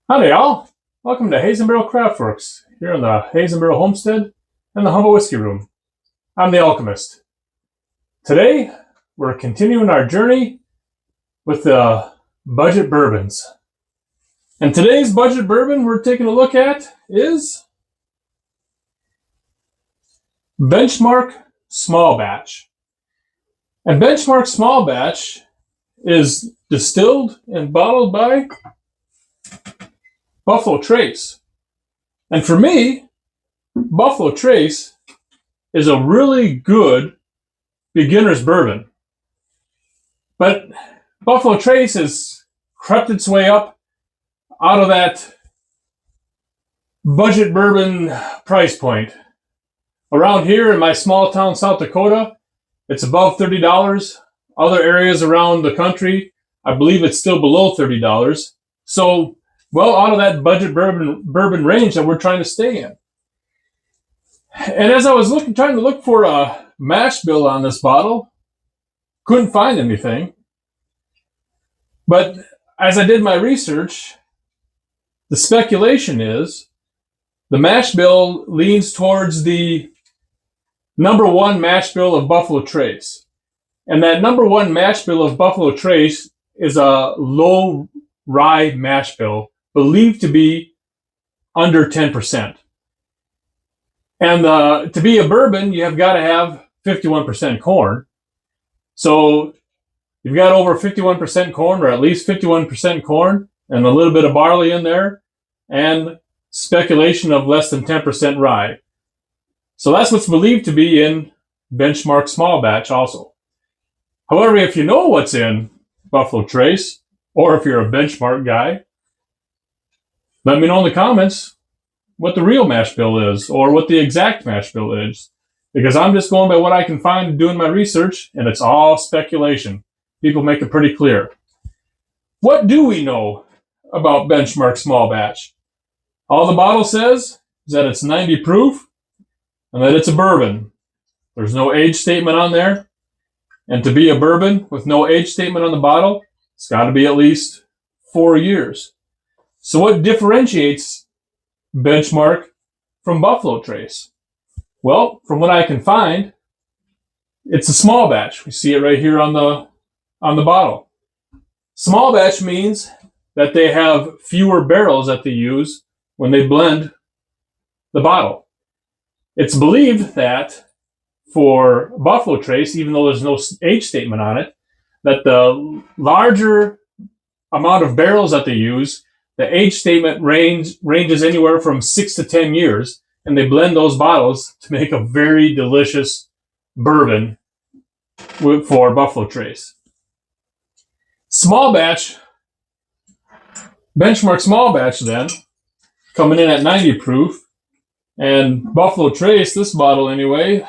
Howdy, y'all. Welcome to HazeandBarrelCraftworks here in the Haze and Barrel Homestead and the Humble Whiskey Room. I'm the Alchemist. Today, we're continuing our journey with the budget bourbons. And today's budget bourbon we're taking a look at is Benchmark Small Batch. And Benchmark Small Batch is distilled and bottled by Buffalo Trace. And for me, Buffalo Trace is a really good beginner's bourbon. But Buffalo Trace has crept its way up out of that budget bourbon price point. Around here in my small town, South Dakota, it's above $30. Other areas around the country, I believe it's still below $30. So, well, out of that budget bourbon range that we're trying to stay in. And as I was trying to look for a mash bill on this bottle, couldn't find anything. But as I did my research, the speculation is the mash bill leans towards the number one mash bill of Buffalo Trace. And that number one mash bill of Buffalo Trace is a low rye mash bill, believed to be under 10%. And to be a bourbon, you have got to have 51% corn. So you've got over 51% corn, or at least 51% corn, and a little bit of barley in there, and speculation of less than 10% rye. So that's what's believed to be in Benchmark Small Batch also. However, if you know what's in Buffalo Trace, or if you're a Benchmark guy, let me know in the comments what the real mash bill is, or what the exact mash bill is. Because I'm just going by what I can find doing my research, and it's all speculation. People make it pretty clear. What do we know about Benchmark Small Batch? All the bottle says is that it's 90 proof, and that it's a bourbon. There's no age statement on there. And to be a bourbon with no age statement on the bottle, it's got to be at least 4 years. So what differentiates Benchmark from Buffalo Trace? Well, from what I can find, it's a small batch. We see it right here on the bottle. Small batch means that they have fewer barrels that they use when they blend the bottle. It's believed that for Buffalo Trace, even though there's no age statement on it, that the larger amount of barrels that they use, the age statement ranges anywhere from 6 to 10 years, and they blend those bottles to make a very delicious bourbon for Buffalo Trace. Small batch, Benchmark Small Batch then, coming in at 90 proof, and Buffalo Trace, this bottle anyway,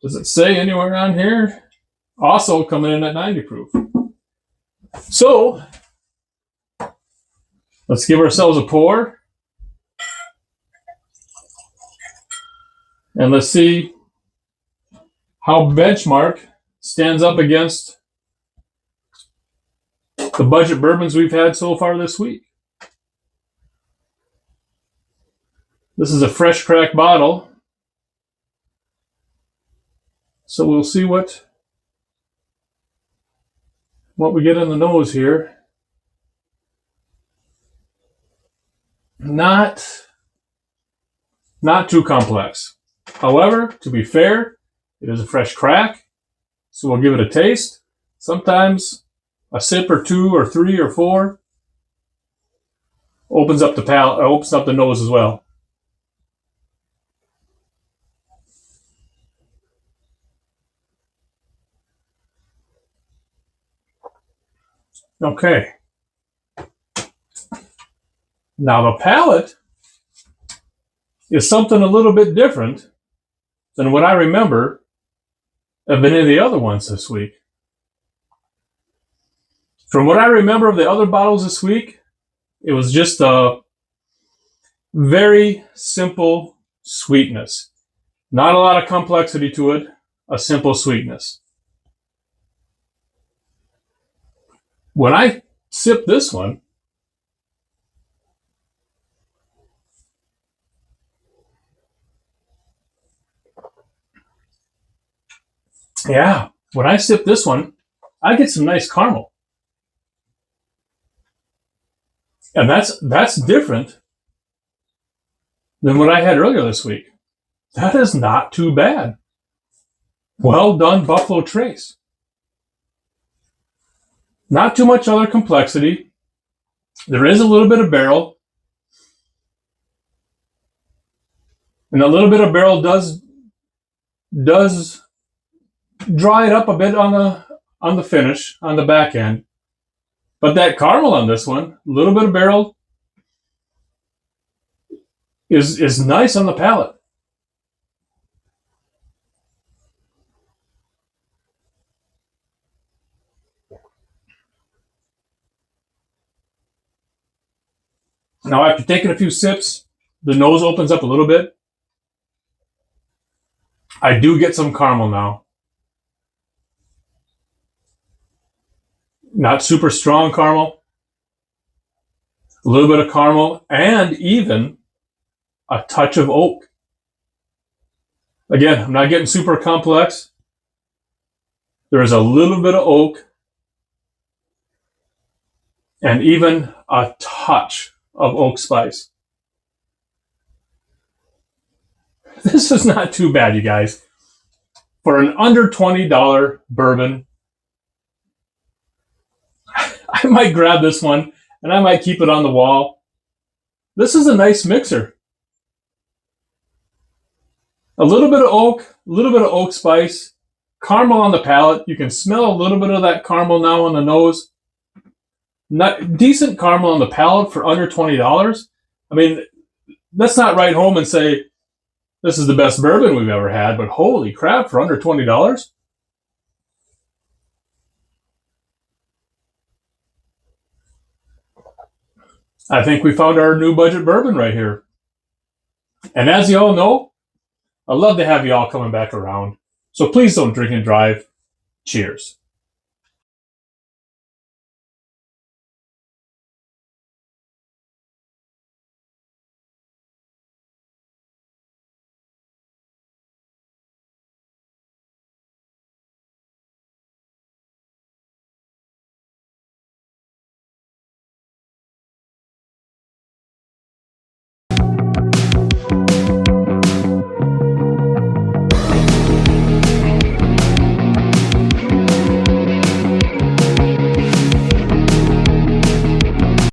does it say anywhere on here? Also coming in at 90 proof. So, let's give ourselves a pour. And let's see how Benchmark stands up against the budget bourbons we've had so far this week. This is a fresh crack bottle. So we'll see what we get in the nose here. Not too complex. However, to be fair, it is a fresh crack, so we'll give it a taste. Sometimes a sip or two or three or four opens up the palate, opens up the nose as well. Okay. Now the palate is something a little bit different than what I remember of any of the other ones this week. From what I remember of the other bottles this week, it was just a very simple sweetness. Not a lot of complexity to it, a simple sweetness. When I sip this one, Yeah, when I sip this one, I get some nice caramel. And that's different than what I had earlier this week. That is not too bad. Well done, Buffalo Trace. Not too much other complexity. There is a little bit of barrel. And a little bit of barrel does dry it up a bit on the finish, on the back end. But that caramel on this one, a little bit of barrel, is nice on the palate. Now, after taking a few sips, the nose opens up a little bit. I do get some caramel now. Not super strong caramel. A little bit of caramel and even a touch of oak. Again, I'm not getting super complex. There is a little bit of oak and even a touch of oak spice. This is not too bad, you guys. For an under $20 bourbon, I might grab this one and I might keep it on the wall. This is a nice mixer. A little bit of oak, a little bit of oak spice, caramel on the palate. You can smell a little bit of that caramel now on the nose. Not decent caramel on the palate for under $20. I mean, let's not write home and say this is the best bourbon we've ever had, but holy crap, for under $20. I think we found our new budget bourbon right here. And as you all know, I love to have you all coming back around. So please don't drink and drive. Cheers.